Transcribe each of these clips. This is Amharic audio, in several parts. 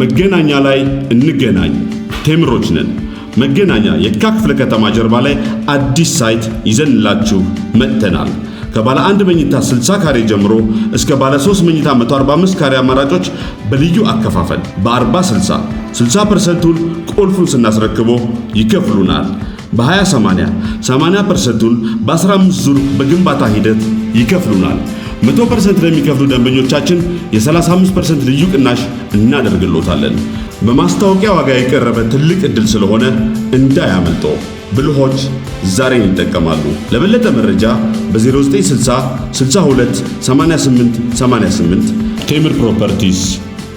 መገናኛ ላይ እንገናኝ። ቴምሮች ነን። መገናኛ የካ ክፍለ ከተማ ጀርባ ላይ አዲስ ሳይት ይዘንላችሁ መጥተናል። ከባለ 1 መኝታ 60 ካሬ ጀምሮ እስከ ባለ 3 መኝታ 145 ካሬ አማራጮች በልዩ አከፋፈል በ40/60 60%ቱን ቁልፉን ስናስረክቦ ይከፍሉናል። በ20/80 80%ቱን በ15 ዙር በግንባታ ሂደት ይከፍሉናል። 100% ለሚከፍሉ ደንበኞቻችን የ35% ልዩ ቅናሽ እናደርግሎታለን። በማስታወቂያ ዋጋ የቀረበ ትልቅ ዕድል ስለሆነ እንዳያመልጦ። ብልሆች ዛሬን ይጠቀማሉ። ለበለጠ መረጃ በ0960 62 88 88 ቴምር ፕሮፐርቲስ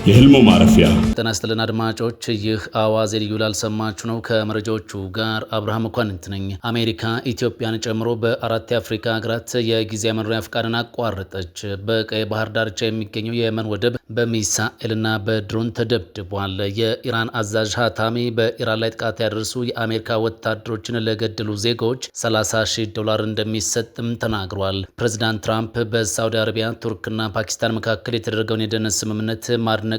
የህልሞ ማረፊያ። ጤና ይስጥልን አድማጮች፣ ይህ አዋዜ ልዩ ላልሰማችሁ ነው። ከመረጃዎቹ ጋር አብርሃም መኳንንት ነኝ። አሜሪካ ኢትዮጵያን ጨምሮ በ4 የአፍሪካ ሀገራት የጊዜያዊ መኖሪያ ፈቃድን አቋረጠች። በቀይ ባህር ዳርቻ የሚገኘው የየመን ወደብ በሚሳኤልና በድሮን ተደብድቧል። የኢራን አዛዥ ሀታሚ በኢራን ላይ ጥቃት ያደርሱ የአሜሪካ ወታደሮችን ለገደሉ ዜጎች $30,000 እንደሚሰጥም ተናግሯል። ፕሬዚዳንት ትራምፕ በሳውዲ አረቢያ፣ ቱርክና ፓኪስታን መካከል የተደረገውን የደህንነት ስምምነት ማድነቃቸው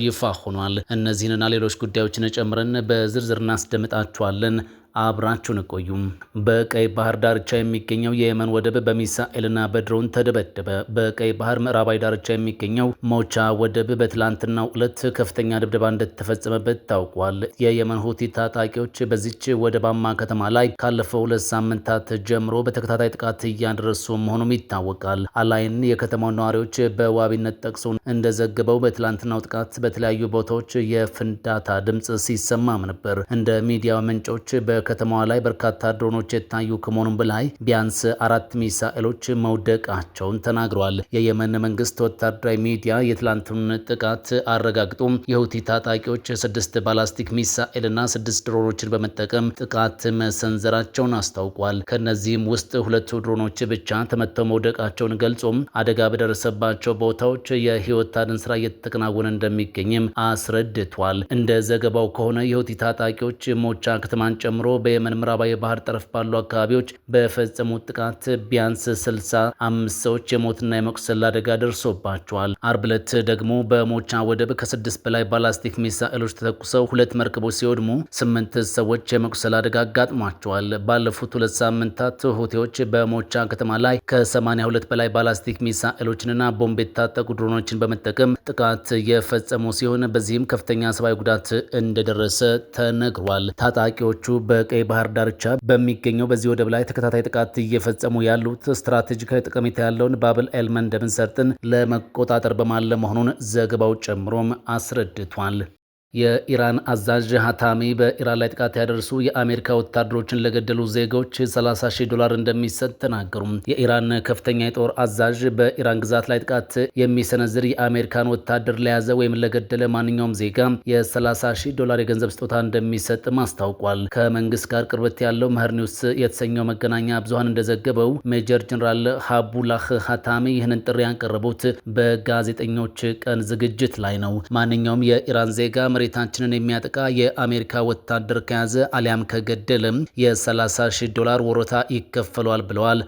ይፋ ሆኗል። እነዚህንና ሌሎች ጉዳዮችን ጨምረን በዝርዝር እናስደምጣችኋለን። አብራችሁን ቆዩም። በቀይ ባህር ዳርቻ የሚገኘው የየመን ወደብ በሚሳኤልና በድሮን ተደበደበ። በቀይ ባህር ምዕራባዊ ዳርቻ የሚገኘው ሞቻ ወደብ በትላንትናው ዕለት ከፍተኛ ድብደባ እንደተፈጸመበት ታውቋል። የየመን ሁቲ ታጣቂዎች በዚች ወደባማ ከተማ ላይ ካለፈው 2 ሳምንታት ጀምሮ በተከታታይ ጥቃት እያደረሱ መሆኑም ይታወቃል። አላይን የከተማው ነዋሪዎች በዋቢነት ጠቅሶ እንደዘገበው በትላንትናው ጥቃት በተለያዩ ቦታዎች የፍንዳታ ድምፅ ሲሰማም ነበር። እንደ ሚዲያ ምንጮች በከተማዋ ላይ በርካታ ድሮኖች የታዩ ከመሆኑም በላይ ቢያንስ 4 ሚሳኤሎች መውደቃቸውን ተናግረዋል። የየመን መንግስት ወታደራዊ ሚዲያ የትላንቱን ጥቃት አረጋግጦም የሁቲ ታጣቂዎች 6 ባላስቲክ ሚሳኤልና 6 ድሮኖችን በመጠቀም ጥቃት መሰንዘራቸውን አስታውቋል። ከነዚህም ውስጥ 2 ድሮኖች ብቻ ተመተው መውደቃቸውን ገልጾም አደጋ በደረሰባቸው ቦታዎች የህይወት አድን ስራ እየተከናወነ እንደሚገኝም አስረድቷል። እንደ ዘገባው ከሆነ የሁቲ ታጣቂዎች ሞቻ ከተማን ጨምሮ በየመን ምዕራባዊ የባህር ጠረፍ ባሉ አካባቢዎች በፈጸሙት ጥቃት ቢያንስ 65 ሰዎች የሞትና የመቁሰል አደጋ ደርሶባቸዋል። አርብ ዕለት ደግሞ በሞቻ ወደብ ከ6 በላይ ባላስቲክ ሚሳኤሎች ተተኩሰው 2 መርከቦች ሲወድሙ 8 ሰዎች የመቁሰል አደጋ አጋጥሟቸዋል። ባለፉት 2 ሳምንታት ሁቲዎች በሞቻ ከተማ ላይ ከ82 በላይ ባላስቲክ ሚሳኤሎችንና ቦምብ የታጠቁ ድሮኖችን በመጠቀም ጥቃት የፈጸሙ ሲሆን በዚህም ከፍተኛ ሰብአዊ ጉዳት እንደደረሰ ተነግሯል። ታጣቂዎቹ በቀይ ባህር ዳርቻ በሚገኘው በዚህ ወደብ ላይ ተከታታይ ጥቃት እየፈጸሙ ያሉት ስትራቴጂካዊ ጠቀሜታ ያለውን ባብል ኤል መንደብን ሰርጥን ለመቆጣጠር በማለም መሆኑን ዘገባው ጨምሮም አስረድቷል። የኢራን አዛዥ ሀታሚ በኢራን ላይ ጥቃት ያደርሱ የአሜሪካ ወታደሮችን ለገደሉ ዜጎች $30,000 እንደሚሰጥ ተናገሩ። የኢራን ከፍተኛ የጦር አዛዥ በኢራን ግዛት ላይ ጥቃት የሚሰነዝር የአሜሪካን ወታደር ለያዘ ወይም ለገደለ ማንኛውም ዜጋ $30,000 የገንዘብ ስጦታ እንደሚሰጥ አስታውቋል። ከመንግስት ጋር ቅርበት ያለው መህር ኒውስ የተሰኘው መገናኛ ብዙሃን እንደዘገበው ሜጀር ጀነራል ሀቡላህ ሀታሚ ይህንን ጥሪ ያቀረቡት በጋዜጠኞች ቀን ዝግጅት ላይ ነው። ማንኛውም የኢራን ዜጋ መሬታችንን የሚያጠቃ የአሜሪካ ወታደር ከያዘ አሊያም ከገደለም $30,000 ወሮታ ይከፈሏል ብለዋል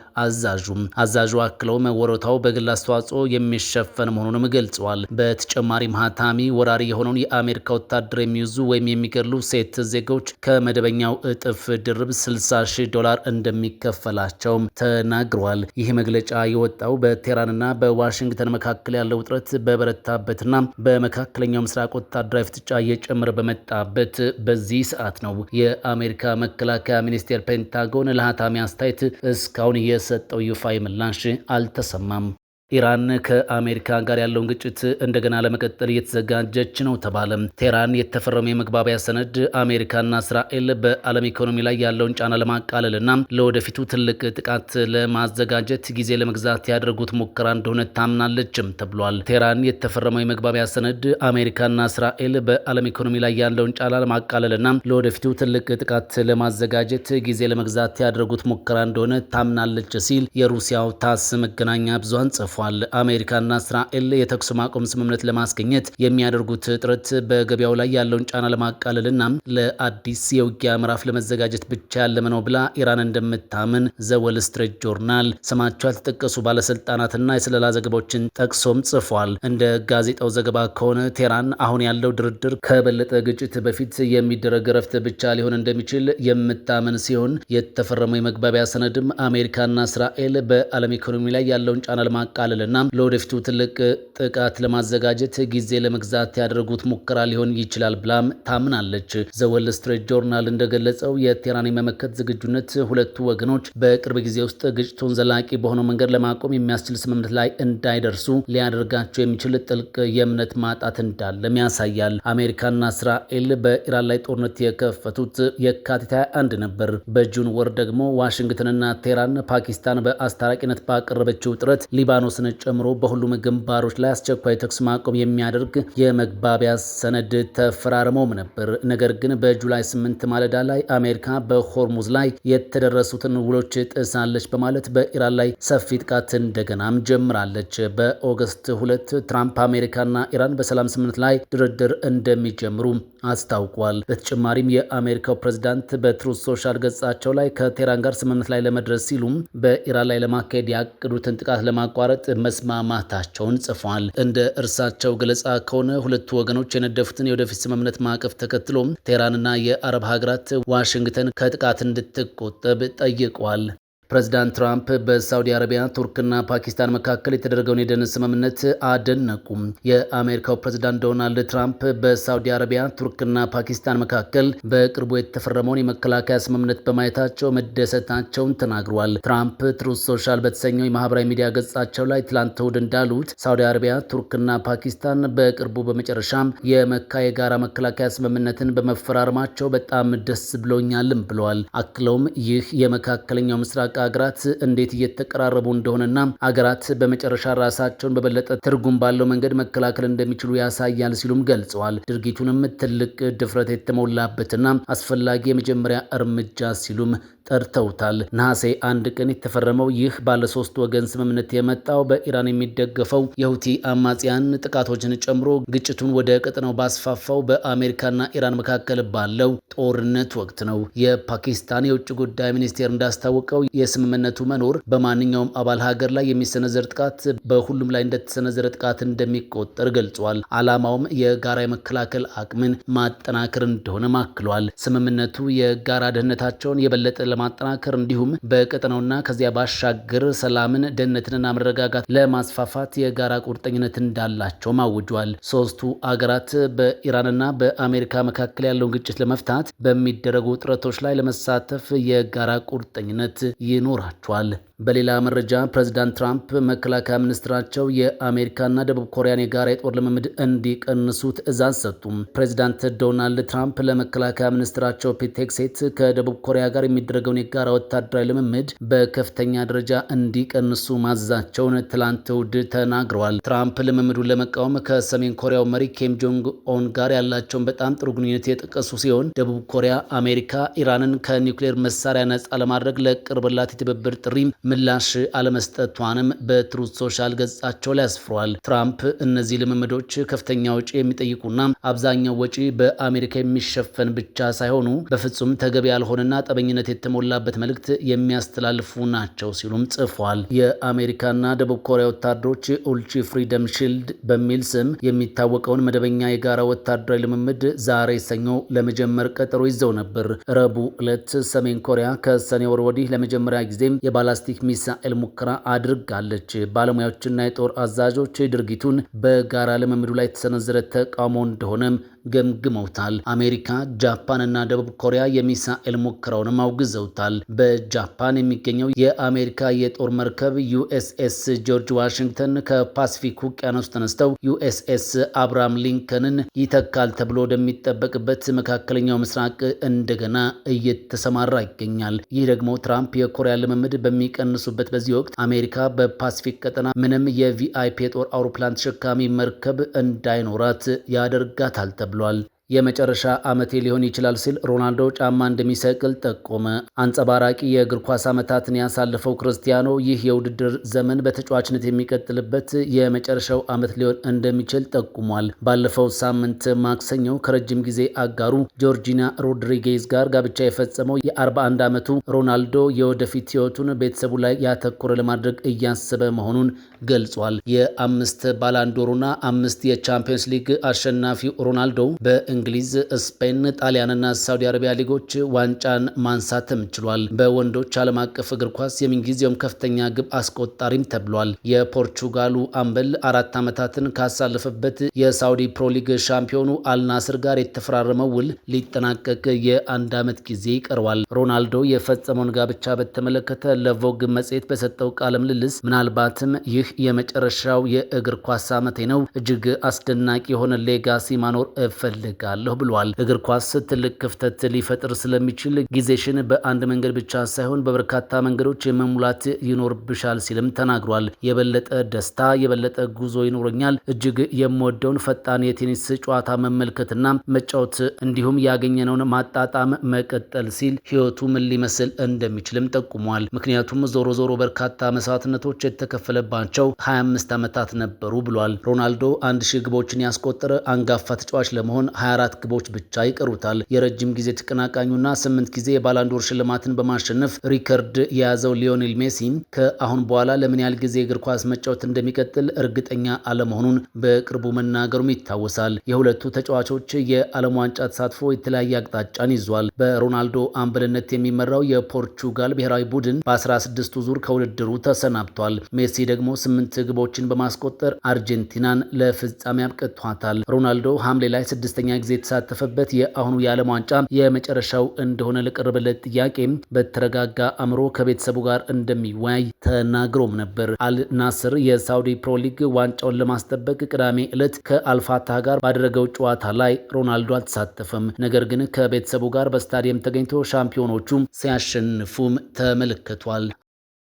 አዛዡ አክለውም ወሮታው በግል አስተዋጽኦ የሚሸፈን መሆኑንም ገልጸዋል። በተጨማሪም ሀታሚ ወራሪ የሆነውን የአሜሪካ ወታደር የሚይዙ ወይም የሚገድሉ ሴት ዜጎች ከመደበኛው እጥፍ ድርብ $60,000 እንደሚከፈላቸው ተናግረዋል። ይህ መግለጫ የወጣው በቴህራንና በዋሽንግተን መካከል ያለው ውጥረት በበረታበትና በመካከለኛው ምስራቅ ወታደራዊ ፍጥጫ እየጨመረ በመጣበት በዚህ ሰዓት ነው። የአሜሪካ መከላከያ ሚኒስቴር ፔንታጎን ለሀታሚ አስተያየት እስካሁን የሰጠው ይፋዊ ምላሽ አልተሰማም። ኢራን ከአሜሪካ ጋር ያለውን ግጭት እንደገና ለመቀጠል እየተዘጋጀች ነው ተባለ። ቴህራን የተፈረመው የመግባቢያ ሰነድ አሜሪካና እስራኤል በዓለም ኢኮኖሚ ላይ ያለውን ጫና ለማቃለልና ለወደፊቱ ትልቅ ጥቃት ለማዘጋጀት ጊዜ ለመግዛት ያደረጉት ሙከራ እንደሆነ ታምናለችም ተብሏል። ቴህራን የተፈረመው የመግባቢያ ሰነድ አሜሪካና እስራኤል በዓለም ኢኮኖሚ ላይ ያለውን ጫና ለማቃለልና ለወደፊቱ ትልቅ ጥቃት ለማዘጋጀት ጊዜ ለመግዛት ያደረጉት ሙከራ እንደሆነ ታምናለች ሲል የሩሲያው ታስ መገናኛ ብዙሃን ጽፏል። ጽፏል። አሜሪካና እስራኤል የተኩስ ማቆም ስምምነት ለማስገኘት የሚያደርጉት ጥረት በገበያው ላይ ያለውን ጫና ለማቃለልና ለአዲስ የውጊያ ምዕራፍ ለመዘጋጀት ብቻ ያለመ ነው ብላ ኢራን እንደምታምን ዘ ወል ስትሪት ጆርናል ስማቸው ያልተጠቀሱ ባለስልጣናትና የስለላ ዘገባዎችን ጠቅሶም ጽፏል። እንደ ጋዜጣው ዘገባ ከሆነ ቴህራን አሁን ያለው ድርድር ከበለጠ ግጭት በፊት የሚደረግ ረፍት ብቻ ሊሆን እንደሚችል የምታምን ሲሆን የተፈረመው የመግባቢያ ሰነድም አሜሪካና እስራኤል በዓለም ኢኮኖሚ ላይ ያለውን ጫና ለማቃለልና ለወደፊቱ ትልቅ ጥቃት ለማዘጋጀት ጊዜ ለመግዛት ያደረጉት ሙከራ ሊሆን ይችላል ብላም ታምናለች። ዘ ወል ስትሪት ጆርናል እንደገለጸው የቴህራን የመመከት ዝግጁነት ሁለቱ ወገኖች በቅርብ ጊዜ ውስጥ ግጭቱን ዘላቂ በሆነው መንገድ ለማቆም የሚያስችል ስምምነት ላይ እንዳይደርሱ ሊያደርጋቸው የሚችል ጥልቅ የእምነት ማጣት እንዳለም ያሳያል። አሜሪካና እስራኤል በኢራን ላይ ጦርነት የከፈቱት የካቲት 21 ነበር። በጁን ወር ደግሞ ዋሽንግተንና ቴህራን ፓኪስታን በአስታራቂነት ባቀረበችው ጥረት ሊባኖስን ጨምሮ በሁሉም ግንባሮች ላይ አስቸኳይ ተኩስ ማቆም የሚያደርግ የመግባቢያ ሰነድ ተፈራርመውም ነበር። ነገር ግን በጁላይ 8 ማለዳ ላይ አሜሪካ በሆርሙዝ ላይ የተደረሱትን ውሎች ጥሳለች በማለት በኢራን ላይ ሰፊ ጥቃት እንደገናም ጀምራለች። በኦገስት 2 ትራምፕ አሜሪካና ኢራን በሰላም ስምምነት ላይ ድርድር እንደሚጀምሩ አስታውቋል። በተጨማሪም የአሜሪካው ፕሬዝዳንት በትሩዝ ሶሻል ገጻቸው ላይ ከቴህራን ጋር ስምምነት ላይ ለመድረስ ሲሉም በኢራን ላይ ለማካሄድ ያቀዱትን ጥቃት ለማቋረጥ መስማማታቸውን ጽፏል። እንደ እርሳቸው ገለጻ ከሆነ ሁለቱ ወገኖች የነደፉትን የወደፊት ስምምነት ማዕቀፍ ተከትሎም ቴህራንና የአረብ ሀገራት ዋሽንግተን ከጥቃት እንድትቆጠብ ጠይቀዋል። ፕሬዚዳንት ትራምፕ በሳውዲ አረቢያ፣ ቱርክና ፓኪስታን መካከል የተደረገውን የደህንነት ስምምነት አደነቁም። የአሜሪካው ፕሬዚዳንት ዶናልድ ትራምፕ በሳውዲ አረቢያ፣ ቱርክና ፓኪስታን መካከል በቅርቡ የተፈረመውን የመከላከያ ስምምነት በማየታቸው መደሰታቸውን ተናግሯል። ትራምፕ ትሩዝ ሶሻል በተሰኘው የማህበራዊ ሚዲያ ገጻቸው ላይ ትላንት እሁድ እንዳሉት ሳውዲ አረቢያ፣ ቱርክና ፓኪስታን በቅርቡ በመጨረሻም የመካ የጋራ መከላከያ ስምምነትን በመፈራረማቸው በጣም ደስ ብሎኛልም ብለዋል። አክለውም ይህ የመካከለኛው ምስራቅ አገራት እንዴት እየተቀራረቡ እንደሆነና አገራት በመጨረሻ ራሳቸውን በበለጠ ትርጉም ባለው መንገድ መከላከል እንደሚችሉ ያሳያል ሲሉም ገልጸዋል። ድርጊቱንም ትልቅ ድፍረት የተሞላበትና አስፈላጊ የመጀመሪያ እርምጃ ሲሉም ጠርተውታል። ነሐሴ 1 ቀን የተፈረመው ይህ ባለሶስት ወገን ስምምነት የመጣው በኢራን የሚደገፈው የሁቲ አማጽያን ጥቃቶችን ጨምሮ ግጭቱን ወደ ቀጠናው ባስፋፋው በአሜሪካና ኢራን መካከል ባለው ጦርነት ወቅት ነው። የፓኪስታን የውጭ ጉዳይ ሚኒስቴር እንዳስታወቀው የስምምነቱ መኖር በማንኛውም አባል ሀገር ላይ የሚሰነዘር ጥቃት በሁሉም ላይ እንደተሰነዘረ ጥቃት እንደሚቆጠር ገልጿል። ዓላማውም የጋራ የመከላከል አቅምን ማጠናከር እንደሆነ አክሏል። ስምምነቱ የጋራ ደህንነታቸውን የበለጠ ለማጠናከር እንዲሁም በቀጠናውና ከዚያ ባሻገር ሰላምን፣ ደህንነትንና መረጋጋት ለማስፋፋት የጋራ ቁርጠኝነት እንዳላቸውም አውጇል። ሶስቱ አገራት በኢራንና በአሜሪካ መካከል ያለውን ግጭት ለመፍታት በሚደረጉ ጥረቶች ላይ ለመሳተፍ የጋራ ቁርጠኝነት ይኖራቸዋል። በሌላ መረጃ ፕሬዚዳንት ትራምፕ መከላከያ ሚኒስትራቸው የአሜሪካና ደቡብ ኮሪያን የጋራ የጦር ልምምድ እንዲቀንሱ ትዕዛዝ ሰጡ። ፕሬዚዳንት ዶናልድ ትራምፕ ለመከላከያ ሚኒስትራቸው ፒት ሄግሴት ከደቡብ ኮሪያ ጋር የሚደረገውን የጋራ ወታደራዊ ልምምድ በከፍተኛ ደረጃ እንዲቀንሱ ማዘዛቸውን ትላንት እሁድ ተናግረዋል። ትራምፕ ልምምዱን ለመቃወም ከሰሜን ኮሪያው መሪ ኪም ጆንግ ኦን ጋር ያላቸውን በጣም ጥሩ ግንኙነት የጠቀሱ ሲሆን ደቡብ ኮሪያ አሜሪካ ኢራንን ከኒውክሌር መሳሪያ ነጻ ለማድረግ ለቀረበላት የትብብር ጥሪ ምላሽ አለመስጠቷንም በትሩዝ ሶሻል ገጻቸው ላይ አስፍሯል። ትራምፕ እነዚህ ልምምዶች ከፍተኛ ወጪ የሚጠይቁና አብዛኛው ወጪ በአሜሪካ የሚሸፈን ብቻ ሳይሆኑ በፍጹም ተገቢ ያልሆነና ጠበኝነት የተሞላበት መልእክት የሚያስተላልፉ ናቸው ሲሉም ጽፏል። የአሜሪካና ደቡብ ኮሪያ ወታደሮች ኡልቺ ፍሪደም ሺልድ በሚል ስም የሚታወቀውን መደበኛ የጋራ ወታደራዊ ልምምድ ዛሬ ሰኞ ለመጀመር ቀጠሮ ይዘው ነበር። ረቡዕ ዕለት ሰሜን ኮሪያ ከሰኔ ወር ወዲህ ለመጀመሪያ ጊዜም የባላስቲክ ሚሳኤል ሙከራ አድርጋለች። ባለሙያዎችና የጦር አዛዦች ድርጊቱን በጋራ ልምምዱ ላይ የተሰነዘረ ተቃውሞ እንደሆነም ገምግመውታል። አሜሪካ፣ ጃፓን እና ደቡብ ኮሪያ የሚሳኤል ሙከራውንም አውግዘውታል። በጃፓን የሚገኘው የአሜሪካ የጦር መርከብ ዩኤስኤስ ጆርጅ ዋሽንግተን ከፓሲፊክ ውቅያኖስ ተነስተው ዩኤስኤስ አብርሃም ሊንከንን ይተካል ተብሎ ወደሚጠበቅበት መካከለኛው ምስራቅ እንደገና እየተሰማራ ይገኛል። ይህ ደግሞ ትራምፕ የኮሪያ ልምምድ በሚቀንሱበት በዚህ ወቅት አሜሪካ በፓሲፊክ ቀጠና ምንም የቪአይፒ የጦር አውሮፕላን ተሸካሚ መርከብ እንዳይኖራት ያደርጋታል ተብሏል። የመጨረሻ ዓመቴ ሊሆን ይችላል ሲል ሮናልዶ ጫማ እንደሚሰቅል ጠቆመ። አንጸባራቂ የእግር ኳስ ዓመታትን ያሳለፈው ክርስቲያኖ ይህ የውድድር ዘመን በተጫዋችነት የሚቀጥልበት የመጨረሻው ዓመት ሊሆን እንደሚችል ጠቁሟል። ባለፈው ሳምንት ማክሰኞ ከረጅም ጊዜ አጋሩ ጆርጂና ሮድሪጌዝ ጋር ጋብቻ የፈጸመው የ41 ዓመቱ ሮናልዶ የወደፊት ሕይወቱን ቤተሰቡ ላይ ያተኮረ ለማድረግ እያሰበ መሆኑን ገልጿል። የ5 ባላንዶሩና 5 የቻምፒየንስ ሊግ አሸናፊው ሮናልዶ በእንግሊዝ፣ ስፔን፣ ጣሊያንና ሳውዲ አረቢያ ሊጎች ዋንጫን ማንሳትም ችሏል። በወንዶች ዓለም አቀፍ እግር ኳስ የምንጊዜውም ከፍተኛ ግብ አስቆጣሪም ተብሏል። የፖርቹጋሉ አምበል 4 ዓመታትን ካሳለፈበት የሳውዲ ፕሮ ሊግ ሻምፒዮኑ አልናስር ጋር የተፈራረመው ውል ሊጠናቀቅ የ1 ዓመት ጊዜ ይቀረዋል። ሮናልዶ የፈጸመውን ጋብቻ በተመለከተ ለቮግ መጽሔት በሰጠው ቃለ ምልልስ ምናልባትም ይህ የመጨረሻው የእግር ኳስ ዓመቴ ነው፣ እጅግ አስደናቂ የሆነ ሌጋሲ ማኖር እፈልጋለሁ ብሏል። እግር ኳስ ትልቅ ክፍተት ሊፈጥር ስለሚችል ጊዜሽን በአንድ መንገድ ብቻ ሳይሆን በበርካታ መንገዶች መሙላት ይኖርብሻል ሲልም ተናግሯል። የበለጠ ደስታ፣ የበለጠ ጉዞ ይኖረኛል። እጅግ የምወደውን ፈጣን የቴኒስ ጨዋታ መመልከትና መጫወት እንዲሁም ያገኘነውን ማጣጣም መቀጠል ሲል ሕይወቱ ምን ሊመስል እንደሚችልም ጠቁሟል። ምክንያቱም ዞሮ ዞሮ በርካታ መስዋዕትነቶች የተከፈለባቸው 25 ዓመታት ነበሩ ብሏል። ሮናልዶ 1000 ግቦችን ያስቆጠረ አንጋፋ ተጫዋች ለመሆን 24 ግቦች ብቻ ይቀሩታል። የረጅም ጊዜ ተቀናቃኙና 8 ጊዜ የባላንዶር ሽልማትን በማሸነፍ ሪከርድ የያዘው ሊዮኔል ሜሲ ከአሁን በኋላ ለምን ያህል ጊዜ እግር ኳስ መጫወት እንደሚቀጥል እርግጠኛ አለመሆኑን በቅርቡ መናገሩም ይታወሳል። የሁለቱ ተጫዋቾች የዓለም ዋንጫ ተሳትፎ የተለያየ አቅጣጫን ይዟል። በሮናልዶ አምበልነት የሚመራው የፖርቹጋል ብሔራዊ ቡድን በ16ቱ ዙር ከውድድሩ ተሰናብቷል። ሜሲ ደግሞ 8 ግቦችን በማስቆጠር አርጀንቲናን ለፍጻሜ አብቅቷታል። ሮናልዶ ሐምሌ ላይ 6ኛ ጊዜ የተሳተፈበት የአሁኑ የዓለም ዋንጫ የመጨረሻው እንደሆነ ለቀረበለት ጥያቄ በተረጋጋ አእምሮ ከቤተሰቡ ጋር እንደሚወያይ ተናግሮም ነበር። አልናስር የሳውዲ ፕሮ ሊግ ዋንጫውን ለማስጠበቅ ቅዳሜ ዕለት ከአልፋታህ ጋር ባደረገው ጨዋታ ላይ ሮናልዶ አልተሳተፈም። ነገር ግን ከቤተሰቡ ጋር በስታዲየም ተገኝቶ ሻምፒዮኖቹ ሲያሸንፉም ተመልክቷል።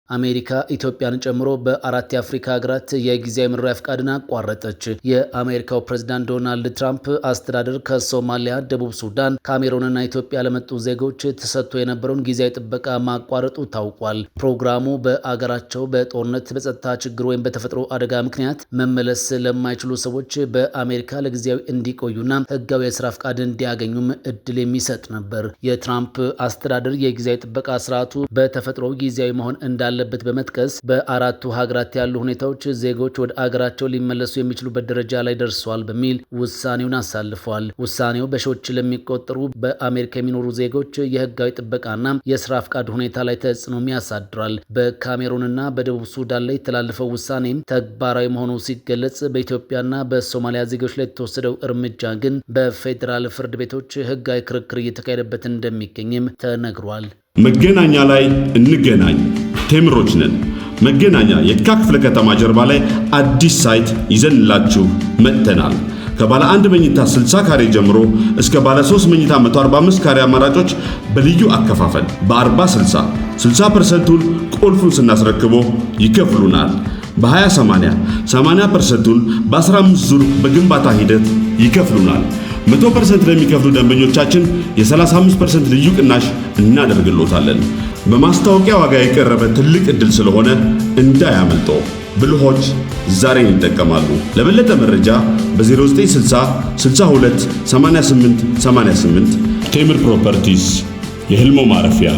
አሜሪካ ኢትዮጵያን ጨምሮ በ4 የአፍሪካ ሀገራት የጊዜያዊ መኖሪያ ፍቃድን አቋረጠች። የአሜሪካው ፕሬዝዳንት ዶናልድ ትራምፕ አስተዳደር ከሶማሊያ፣ ደቡብ ሱዳን፣ ካሜሩንና ኢትዮጵያ ለመጡ ዜጎች ተሰጥቶ የነበረውን ጊዜያዊ ጥበቃ ማቋረጡ ታውቋል። ፕሮግራሙ በአገራቸው በጦርነት፣ በጸጥታ ችግር ወይም በተፈጥሮ አደጋ ምክንያት መመለስ ለማይችሉ ሰዎች በአሜሪካ ለጊዜያዊ እንዲቆዩና ህጋዊ የስራ ፍቃድ እንዲያገኙም እድል የሚሰጥ ነበር። የትራምፕ አስተዳደር የጊዜያዊ ጥበቃ ስርዓቱ በተፈጥሮ ጊዜያዊ መሆን እንዳለ በት በመጥቀስ በ4ቱ ሀገራት ያሉ ሁኔታዎች ዜጎች ወደ አገራቸው ሊመለሱ የሚችሉበት ደረጃ ላይ ደርሰዋል በሚል ውሳኔውን አሳልፏል። ውሳኔው በሺዎች ለሚቆጠሩ በአሜሪካ የሚኖሩ ዜጎች የህጋዊ ጥበቃና የስራ ፍቃድ ሁኔታ ላይ ተጽዕኖም ያሳድራል። በካሜሩንና በደቡብ ሱዳን ላይ የተላለፈው ውሳኔም ተግባራዊ መሆኑ ሲገለጽ፣ በኢትዮጵያና በሶማሊያ ዜጎች ላይ የተወሰደው እርምጃ ግን በፌዴራል ፍርድ ቤቶች ህጋዊ ክርክር እየተካሄደበት እንደሚገኝም ተነግሯል። መገናኛ ላይ እንገናኝ። ቴምሮች ነን። መገናኛ የካ ክፍለ ከተማ ጀርባ ላይ አዲስ ሳይት ይዘንላችሁ መጥተናል። ከባለ 1 መኝታ 60 ካሬ ጀምሮ እስከ ባለ 3 መኝታ 145 ካሬ አማራጮች በልዩ አከፋፈል በ40/60 60%ቱን ቁልፉን ስናስረክቦ ይከፍሉናል። በ20/80 80%ቱን በ15 ዙር በግንባታ ሂደት ይከፍሉናል። 100% ለሚከፍሉ ደንበኞቻችን የ35% ልዩ ቅናሽ እናደርግሎታለን። በማስታወቂያ ዋጋ የቀረበ ትልቅ ዕድል ስለሆነ እንዳያመልጦ። ብልሆች ዛሬን ይጠቀማሉ። ለበለጠ መረጃ በ0960 62 88 88 ቴምር ፕሮፐርቲስ የህልሞ ማረፊያ